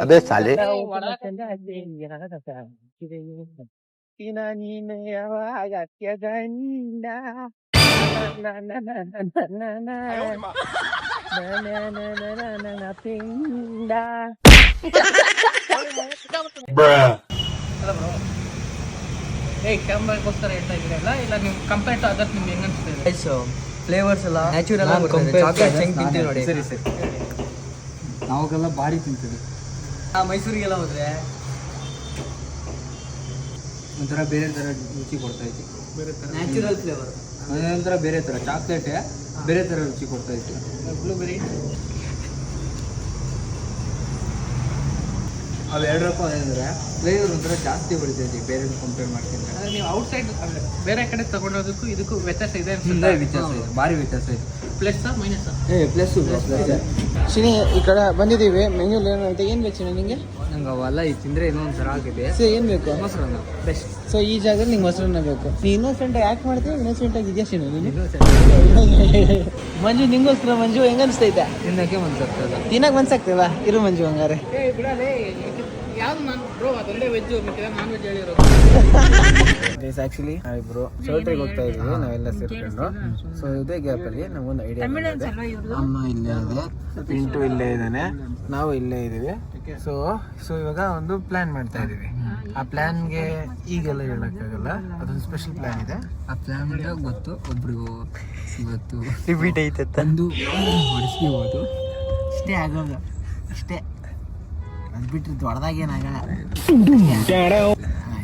अबे साले ನೀನು ಯಾವಾಗ ಗಂಡ ಪಿಂಡ ಕ್ಯಾಮ್ರಾಗೋಸ್ಕರ ಹೇಳ್ತಾ ಇದ್ದೀರಲ್ಲ ಇಲ್ಲ ನೀವು ಕಂಪೇರ್ ಟು ಅದರ್ ನಿಮ್ಗೆ ಹೆಂಗ್ ಅನ್ಸುತ್ತೆ ಫ್ಲೇವರ್ಸ್ ಎಲ್ಲ ನ್ಯಾಚುರಲ್ ಚಾಕ್ಲೇಟ್ ಹೆಂಗ್ ತಿಂತೀವಿ ನೋಡಿ. ಸರಿ ನಾವಾಗೆಲ್ಲ ಭಾರಿ ತಿಂತೀವಿ. ಮೈಸೂರಿಗೆಲ್ಲ ಹೋದ್ರೆ ಒಂಥರ ಬೇರೆ ಥರ ರುಚಿ ಕೊಡ್ತಾ ಇತ್ತು. ನ್ಯಾಚುರಲ್ ಫ್ಲೇವರ್ ಒಂಥರ ಬೇರೆ ಥರ ಚಾಕ್ಲೇಟ್ ಬೇರೆ ಥರ ರುಚಿ ಕೊಡ್ತಾ ಇತ್ತು. ಬ್ಲೂಬೆರಿ ಅವು 2 ರೂಪಾಯಿ ಅಂದರೆ ಫ್ಲೇವರ್ ಒಂಥರ ಜಾಸ್ತಿ ಹೊಡಿತೈತಿ ಬೇರೆ ಕಂಪೇರ್ ಮಾಡ್ತೀನಿ. ಅಂದರೆ ನೀವು ಔಟ್ಸೈಡ್ ಅಂದರೆ ಬೇರೆ ಕಡೆ ತೊಗೊಂಡೋದಕ್ಕೂ ಇದಕ್ಕೂ ವ್ಯತ್ಯಾಸ ಇದೆ. ವ್ಯತ್ಯಾಸ ಇದೆ, ಭಾರಿ ವ್ಯತ್ಯಾಸ ಇದೆ. ಪ್ಲಸ್ಸಾ ಮೈನಸ್ಸಾ? ಪ್ಲಸ್ಸು. ಶಿನಿ ಈ ಕಡೆ ಬಂದಿದ್ದೀವಿ. ಮೆನ್ಯೂಲಿ ಏನಂತ ಏನು ಬೇಕು ಶಿನಿ ನಿಮಗೆ? ನಂಗೆ ಅವೆಲ್ಲ ಇದು ತಿಂದರೆ ಏನೋ ಒಂಥರ ಆಗಿದೆ. ಸೊ ಏನು ಬೇಕು? ಮೊಸರನ್ನ ಬೆಸ್ಟ್. ಸೊ ಈ ಜಾಗದಲ್ಲಿ ನಿಂಗೆ ಮೊಸರನ್ನ ಬೇಕು. ನೀ ಇನ್ನೋಸೆಂಟ್ ಯಾಕೆ ಮಾಡ್ತೀವಿ? ಇನ್ನೋಸೆಂಟ್ ಆಗಿದೆಯಾ ಶಿನಿ ನೀನು? ಮಂಜು ನಿಂಗೋಸ್ಕರ ಮಂಜು ಹೆಂಗೆ ಅನಿಸ್ತೈತೆ? ತಿನ್ನೋಕ್ಕೆ ಮನ್ಸಾಗ್ತದ, ತಿನ್ನಕ್ಕೆ ಮನ್ಸಾಗ್ತದ. ಇರು ಮಂಜು ಹಂಗಾರೆ. ಯಾವ್ದು ನಾನು ಬ್ರೋ ಅದೊಂದೇ ವೆಜ್ಜು ಮತ್ತೆ ನಾನ್ ವೆಜ್ ಹೇಳಿರೋದು. ಆಕ್ಚುಲಿ ನಾವಿಬ್ರು ಚೌಟ್ರಿಗೆ ಹೋಗ್ತಾ ಇದೀವಿ ನಾವೆಲ್ಲ ಸೇರ್ಕೊಂಡು. ಸೊ ಇದೇ ಗ್ಯಾಪಲ್ಲಿ ನಮಗೊಂದು ಐಡಿಯಾ ಬಂದಿದೆ. ಅಮ್ಮ ಇಲ್ಲೇ ಇದೆ, ಪಿಂಟು ಇಲ್ಲೇ ಇದ್ದಾನೆ, ನಾವು ಇಲ್ಲೇ ಇದ್ದೀವಿ. ಸೊ ಇವಾಗ ಒಂದು ಪ್ಲಾನ್ ಮಾಡ್ತಾ ಇದೀವಿ. ಆ ಪ್ಲಾನ್ಗೆ ಈಗೆಲ್ಲ ಹೇಳಕ್ಕಾಗಲ್ಲ, ಅದೊಂದು ಸ್ಪೆಷಲ್ ಪ್ಲಾನ್ ಇದೆ. ಆ ಪ್ಲಾನ್ ಗೊತ್ತು, ಒಬ್ರಿಗೂ ಇವತ್ತು ರಿಪೀಟ್ ಐತೆ ತಂದು ಹೊಡಿಸ್ಬೋದು. ಇಷ್ಟೇ ಆಗೋದು, ಇಷ್ಟೇ. ಅದು ಬಿಟ್ಟರೆ ದೊಡ್ಡದಾಗೇನಾಗಲ್ಲ.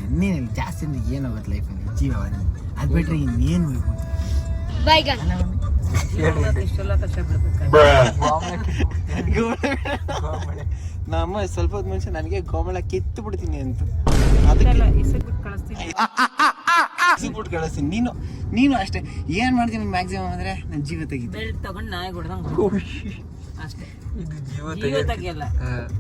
ಇನ್ನೇನು ಜಾಸ್ತಿ ಅಂದ್ರೆ ಏನಾಗುತ್ತೆ ಲೈಫಲ್ಲಿ, ಜೀವ ಅದು ಬಿಟ್ಟರೆ ಇನ್ನೇನು ಬೇಕು? ನಮ್ಮ ಸ್ವಲ್ಪ ಹೊತ್ತು ಮುಂಚೆ ನನಗೆ ಗೋಮಳ ಕಿತ್ತು ಬಿಡ್ತೀನಿ ಅಂತ ಬಿಟ್ಟು ಕಳಿಸ್ತೀನಿ. ನೀನು ಅಷ್ಟೇ ಏನು ಮಾಡ್ತೀನಿ ಮ್ಯಾಕ್ಸಿಮಮ್ ಅಂದ್ರೆ ನನ್ನ ಜೀವ ತೆಗಿತೀನಿ. ಅಷ್ಟೇ, ಜೀವ ತೆಗಿಯಲ್ಲ,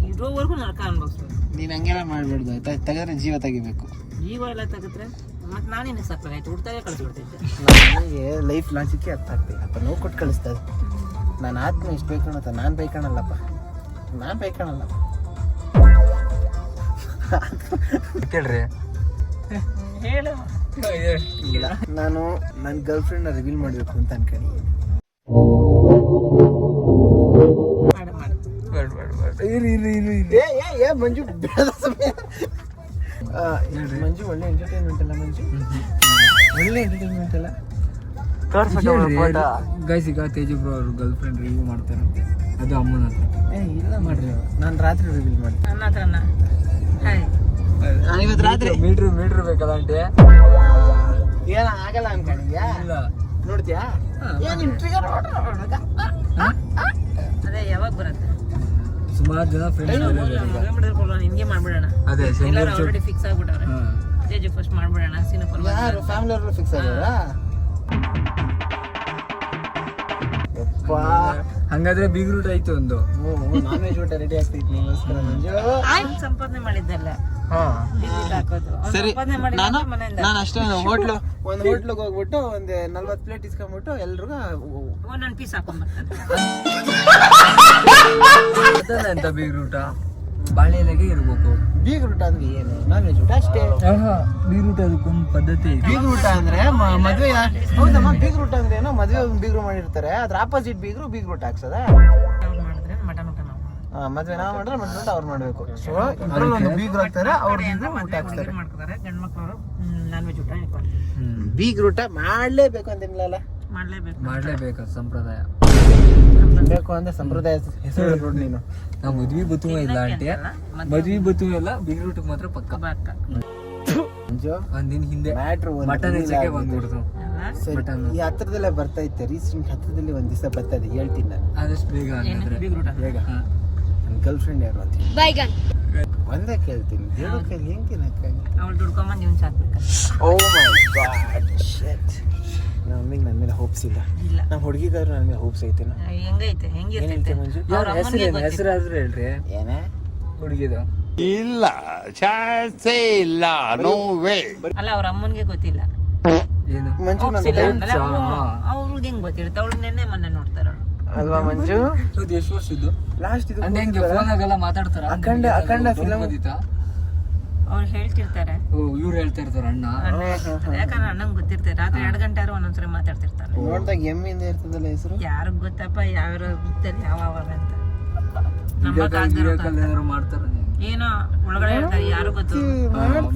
ಇರೋವರೆಗೂ ನರಕ ಅನ್ಭವಿಸ್ಬೇಕು. ನೀನು ಹಂಗೆಲ್ಲ ಮಾಡ್ಬಿಡ್ದು ಆಯ್ತಾ. ತೆಗೆದ್ರೆ ಜೀವ ತೆಗಿಬೇಕು. ಜೀವ ಎಲ್ಲ ತೆಗೆದ್ರೆ ಮತ್ತೆ ನಾನೇನು ಸಾಕಾಯ್ತು, ಹುಡ್ತಾಗೆ ಕಳಿಸ್ಬಿಡ್ತಿದ್ದೆ. ನನಗೆ ಲೈಫ್ ಲಾಜಿಕ್ಕೆ ಅರ್ಥ ಆಗ್ತಿಲ್ಲ ಅಪ್ಪ. ನೋವು ಕೊಟ್ಟು ಕಳಿಸ್ತಾ ಇದೆ. ನಾನು ಆತ್ಮ ಇಷ್ಟು ಬೈಕೊಳತ್ತ. ನಾನು ಬೈಕೊಳಲ್ಲಪ್ಪ, ನಾನು ಬೈಕೊಳಲ್ಲ. ಕೇಳ್ರಿ ಹೇಳು. ಇಲ್ಲ, ನಾನು ನನ್ನ ಗರ್ಲ್ ಫ್ರೆಂಡ್ನ ರಿವೀಲ್ ಮಾಡಬೇಕು ಅಂತ ಅನ್ಕೊಂಡಿದ್ದೀನಿ. ಮಂಜು ಮಂಜು ಒಳ್ಳೆ ಎಂಟರ್ಟೈನ್ಮೆಂಟ್ ಅಲ್ಲ ಮಂಜು? ಒಳ್ಳೆ ಎಂಟರ್ಟೈನ್ಮೆಂಟ್ ಅಲ್ಲ? ಗೈಸ್, ಈಗ ತೇಜು ಬ್ರೋ ಅವ್ರ ಗರ್ಲ್ ಫ್ರೆಂಡ್ ರಿವ್ಯೂ ಮಾಡ್ತಾರಂತೆ, ಅದು ಅಮ್ಮನ ಹತ್ರ. ಇಲ್ಲ ಮಾಡ್ರಿ, ನಾನು ರಾತ್ರಿ ರಿವೀಲ್ ಮಾಡ್ತೀನಿ. ನನ್ನ ಹತ್ರನ ಇವತ್ತು ರಾತ್ರಿ ಮೀಟ್ರ್ ಬೇಕಲ್ಲ ಅಂಟೆ. ಏನ ಆಗಲ್ಲ ಅನ್ಕೊಂಡಿದ್ಯಾ? ಇಲ್ಲ ನೋಡ್ತೀಯಾ? ಅದೇ ಯಾವಾಗ ಬರುತ್ತೆ? ಸುಮಾರು ಜನ ಫ್ರೆಂಡ್ಸ್ ನಿನ್ಗೆ ಮಾಡ್ಬಿಡೋಣ. ಅದೇ ಆಲ್ರೆಡಿ ಫಿಕ್ಸ್ ಆಗ್ಬಿಟ್ಟವ್ರೆ. ತೇಜು ಫಸ್ಟ್ ಮಾಡ್ಬಿಡೋಣ. ಯಾರು ಫ್ಯಾಮಿಲಿ ಅವರು ಫಿಕ್ಸ್ ಆಗ್ಯಾರ? ಹಂಗಾದ್ರೆ ಬಿಗ್ ರೂಟ್ ಆಯ್ತು ಒಂದು. ನಾನ್ ವೆಜ್ ಊಟ ರೆಡಿ ಆಗ್ತೈತಿ ನಿಮಗೋಸ್ಕರ ಮಂಜು. ಸಂಪಾದನೆ ಮಾಡಿದ್ದಲ್ಲ ಸರಿ. ನಾನು ಅಷ್ಟೇ ಒಂದು ಹೋಟ್ಲಿಗೆ ಹೋಗ್ಬಿಟ್ಟು ಒಂದು 40 ಪ್ಲೇಟ್ ಇಸ್ಕೊಂಡ್ಬಿಟ್ಟು ಎಲ್ರಿಗೂ ಒಂದೊಂದು ಪೀಸ್ ಹಾಕೊಂಡ್ಬರ್ತಾನೆ ಅಂತ. ಬೀಗ್ ರೂಟ ಬಾಳೆ ಎಲೆಗೆ ಇರ್ಬೇಕು. ಬೀಗ್ ರೂಟ ಅಂದ್ರೆ ಏನು? ನಾನ್ ವೆಜ್ ಊಟ ಅಷ್ಟೇ. ಬೀಗ್ ರೂಟ ಅದಕ್ಕೊಂದು ಪದ್ಧತಿ. ಬೀಗ್ ರೂಟ ಅಂದ್ರೆ ಮದ್ವೆ. ಹೌದಮ್ಮ, ಬೀಗ್ ರೂಟ ಅಂದ್ರೆ ಏನೋ ಮದ್ವೆ ಬೀಗ್ರು ಮಾಡಿರ್ತಾರೆ, ಅದ್ರ ಆಪೋಸಿಟ್ ಬೀಗ್ರು ಬೀಗ್ ರೂಟ ಹಾಕ್ಸದ. ಮಾಡಿದ್ರೆ ಮಟನ್ ಊಟ ಮದ್ವೆ ನಾವು ಮಾಡಿದ್ರೆ ಮಟನ್ ಊಟ ಅವ್ರು ಮಾಡ್ಬೇಕು. ಸೊ ಇದ್ರಲ್ಲಿ ಒಂದು ಬೀಗ್ರು ಹಾಕ್ತಾರೆ, ಅವ್ರ ಊಟ ಹಾಕ್ತಾರೆ. ಮಾಡ್ತಾರೆ ಗಂಡ್ ಮಕ್ಳವರು ನಾನ್ ವೆಜ್ ಊಟ ಇರ್ತಾರೆ. ಬೀಗ್ ರೂಟ ಮಾಡ್ಲೇಬೇಕು ಅಂತಿಲ್ಲ, ಮಾಡ್ಲೇಬೇಕು. ಸಂಪ್ರದಾಯ ಬೇಕು ಅಂದ್ರೆ ಸಂಪ್ರದಾಯ ಹೆಸರು ಹೇಳ್ಬಿಡು ನೀನು. ನಾವು ಮದ್ವಿ ಬತ್ತುವ ಇಲ್ಲ ಆಂಟಿ, ಮದ್ವಿ ಬತ್ತುವ ಇಲ್ಲ, ಬೀಗ್ ರೂಟಕ್ಕೆ ಮಾತ್ರ ಪಕ್ಕ. ಒಂದಿನ ಹಿಂದೆ ಮಟನ್ ಹೆಚ್ಚಕ್ಕೆ ಬಂದ್ಬಿಡ್ತು. ಈ ಹತ್ರದಲ್ಲೇ ಬರ್ತಾ ಇತ್ತೆ, ರೀಸೆಂಟ್ ಹತ್ರದಲ್ಲಿ ಒಂದ್ ದಿವಸ ಬರ್ತದೆ, ಹೇಳ್ತೀನಿ ನಾನು ಆದಷ್ಟು ಬೇಗ. ಬೇಗ ನನ್ನ ಗರ್ಲ್ ಫ್ರೆಂಡ್ ಯಾರು ಅಂತ ಒಂದೇ ಕೇಳ್ತೀನಿ. ದೇವ್ರ ಕೈಲಿ ಹೆಂಗ್ ತಿನ್ನಕ್ಕಾಗಿ? ಅವಳು ದುಡ್ಕೊಂಬಂದು ಇವ್ನು ಸಾಕ್ಬೇಕು. ಓ ಮೈ ಗಾಡ್ ಶಿಟ್. ನಮ್ಮ ಅಮ್ಮಿಗೆ ನನ್ನ ಮೇಲೆ ಹೋಪ್ಸ್ ಇಲ್ಲ. ನಮ್ಮ ಹುಡುಗಿಗಾದ್ರು ನನ್ನ ಮೇಲೆ ಹೋಪ್ಸ್ ಐತೆನೋ? ಹೆಂಗೈತೆ? ಏನೈತೆ ಮಂಜು? ಹೆಸರು ಆದ್ರೂ ಹೇಳ್ರಿ. ಏನೇ ಹುಡುಗಿದು? ಇಲ್ಲ, ಚಾನ್ಸೇ ಇಲ್ಲ, ನೋ ವೇ. ಅಲ್ಲ, ಅವ್ರ ಅಮ್ಮನ್ಗೆ ಗೊತ್ತಿಲ್ಲ. ಮಂಜು ಅವ್ರಿಗೆ ಹೆಂಗ್ ಗೊತ್ತಿರುತ್ತೆ? ಅವಳು ನೆನ್ನೆ ಮೊನ್ನೆ ನೋಡ್ತಾರ. ಅಲ್ವಾ ಮಂಜು? ಎಷ್ಟು ವರ್ಷ ಇದ್ದು ಲಾಸ್ಟ್ ಇದು ಹೆಂಗೆ ಫೋನಾಗೆಲ್ಲ ಮಾತಾಡ್ತಾರ ಅಖಂಡ ಫಿಲಮ್ ಅವ್ರು ಹೇಳ್ತಿರ್ತಾರೆ, ಇವ್ರು ಹೇಳ್ತಾ ಇರ್ತಾರ ಅಣ್ಣ. ಯಾಕಂದ್ರೆ ಅಣ್ಣಂಗ್ ಗೊತ್ತಿರ್ತಾರೆ, ರಾತ್ರಿ 2 ಗಂಟೆ ಆದ್ರೂ ಒಂದೊಂದ್ಸರಿ ಮಾತಾಡ್ತಿರ್ತಾರೆ. ನೋಡ್ದಾಗ ಎಮ್ಮಿಂದ ಇರ್ತದಲ್ಲ ಹೆಸರು. ಯಾರಿಗ್ ಗೊತ್ತಪ್ಪ ಯಾವ್ಯಾವ ಬುತ್ತಲ್ಲಿ ಯಾವ ಅಂತ. ಏನಾದ್ರು ಮಾಡ್ತಾರ ಏನೋ ಒಳಗಡೆ ಇರ್ತಾರೆ, ಯಾರು ಗೊತ್ತು.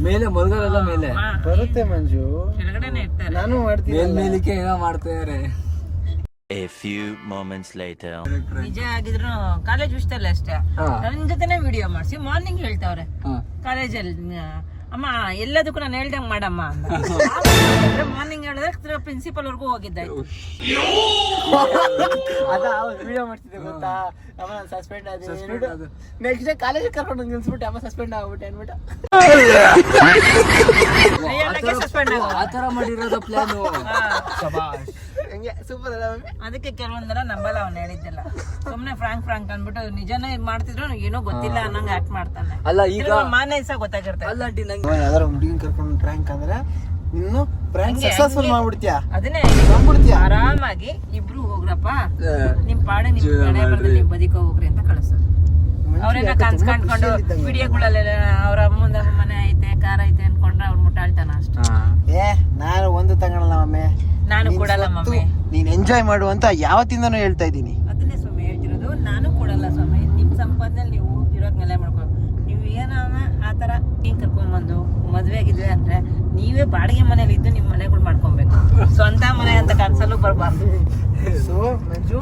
ಮೇಲೆ ಮಲ್ಗಲ್ಲ ಮೇಲೆ ಬರುತ್ತೆ ಮಂಜು, ಕೆಳಗಡೆನೆ ಇರ್ತಾರೆ. ನಾನು ಮಾಡ್ತೀನಿ. ಮೇಲ್ಮೇಲಿಕೆ ಏನೋ ಮಾಡ್ತಾ ಇದಾರೆ. A few moments later. ನಿಜ ಆಗಿದ್ರು ಕಾಲೇಜ್ ವಿಷಯದಲ್ಲಿ ಅಷ್ಟೇ. ನನ್ನ ಜೊತೆನೆ ವಿಡಿಯೋ ಮಾಡಿಸಿ ಮಾರ್ನಿಂಗ್ ಹೇಳ್ತಾವ್ರೆ ಕಾಲೇಜಲ್ಲಿ, ಅಮ್ಮ ಎಲ್ಲದಕ್ಕೂ ನಾನು ಹೇಳ್ದಂಗ್ ಮಾಡಮ್ಮ ಅಂತ. ಮಾರ್ನಿಂಗ್ ಹೇಳಿದ್ರೆ ಪ್ರಿನ್ಸಿಪಲ್ ವರ್ಗೂ ಹೋಗಿದ್ದಾಯ್ತು. ಅದ ವಿಡಿಯೋ ಮಾಡ್ತಿದ್ದೆ ಗೊತ್ತಾ, ಅಮ್ಮ ನಾನು ಸಸ್ಪೆಂಡ್ ಆದ. ನೆಕ್ಸ್ಟ್ ಡೇ ಕಾಲೇಜ್ ಕರ್ಕೊಂಡು ನಿಲ್ಸ್ಬಿಟ್ಟು ಅಮ್ಮ ಸಸ್ಪೆಂಡ್ ಆಗ್ಬಿಟ್ಟೆ ಅನ್ಬಿಟ್ಟು ಸಸ್ಪೆಂಡ್ ಆತರ ಮಾಡಿರೋದು ಪ್ಲಾನ್. ಸೂಪರ್. ಅದಕ್ಕೆ ಕೆಲವೊಂದರ ನಂಬಲ್ಲ ಅವ್ನು ಹೇಳಿದ್ದೆಲ್ಲ. ಸುಮ್ನೆ ಫ್ರಾಂಕ್ ಅನ್ಬಿಟ್ಟು ನಿಜನೇ ಮಾಡ್ತಿದ್ರು ಏನೋ ಗೊತ್ತಿಲ್ಲ ಅನ್ನಂಗ ಆಕ್ಟ್ ಮಾಡ್ತಾನೆ. ಅಲ್ಲ ಈಗ ಮಾನೇ ಸಹ ಗೊತ್ತಾಗಿರ್ತಾರೆ. ಅಲ್ಲ ಆಂಟಿ ನಂಗೆ ಯಾವ್ದಾರ ಹುಡುಗಿನ ಕರ್ಕೊಂಡು ಪ್ರ್ಯಾಂಕ್ ಅಂದ್ರೆ ನೀನು ಪ್ರ್ಯಾಂಕ್ ಸಕ್ಸಸ್ಫುಲ್ ಮಾಡ್ಬಿಡ್ತೀಯ, ಅದನ್ನೇ ಮಾಡ್ಬಿಡ್ತೀಯ. ಆರಾಮಾಗಿ ಇಬ್ರು ಹೋಗ್ರಪ್ಪ, ನಿಮ್ ಪಾಡೆ ನಿಮ್ ಹಣೆ ಬರ್ದಲ್ಲಿ ನೀವು ಬದಿಕೋ ಹೋಗ್ರಿ ಅಂತ ಕಳಿಸೋದು. ಅವ್ರೇನ ಕನ್ಸ್ ಕಂಡ್ಕೊಂಡು ವಿಡಿಯೋಗಳಲ್ಲೆಲ್ಲ ಅವ್ರ ಅಮ್ಮಂದ ಮನೆ ಐತೆ ಕಾರ್ ಐತೆ ಅನ್ಕೊಂಡ್ರೆ ಅವ್ರು ಮುಟ್ಟಾಳ್ತಾನ ಅಷ್ಟೇ. ನಾನು ಒಂದು ತಗೊಳಲ್ಲ ಮಮ್ಮಿ, ನಾನು ಕೊಡಲ್ಲ ಮಮ್ಮಿ, ನೀನ್ ಎಂಜಾಯ್ ಮಾಡು ಅಂತ ಯಾವತ್ತಿಂದನೂ ಹೇಳ್ತಾ ಇದ್ದೀನಿ. ಅದನ್ನೇ ಸ್ವಾಮಿ ಹೇಳ್ತಿರೋದು, ನಾನು ಕೊಡಲ್ಲ ಸ್ವಾಮಿ. ನಿಮ್ ಸಂಪಾದನೆ ನೀವು ಇರೋದ್ ಮೇಲೆ ಮಾಡ್ಕೊ. ನೀವು ಏನಾನ ಆತರ ಹಿಂಗ್ ಕರ್ಕೊಂಡ್ಬಂದು ಮದ್ವೆ ಆಗಿದ್ವಿ ಅಂದ್ರೆ ನೀವೇ ಬಾಡಿಗೆ ಮನೇಲಿ ಇದ್ದು ನಿಮ್ ಮನೆಗಳು ಮಾಡ್ಕೊಬೇಕು. ಸ್ವಂತ ಮನೆ ಅಂತ ಕನ್ಸಲ್ಲೂ ಬರ್ಬಾರ್ದು. ಸೊ ಮಂಜು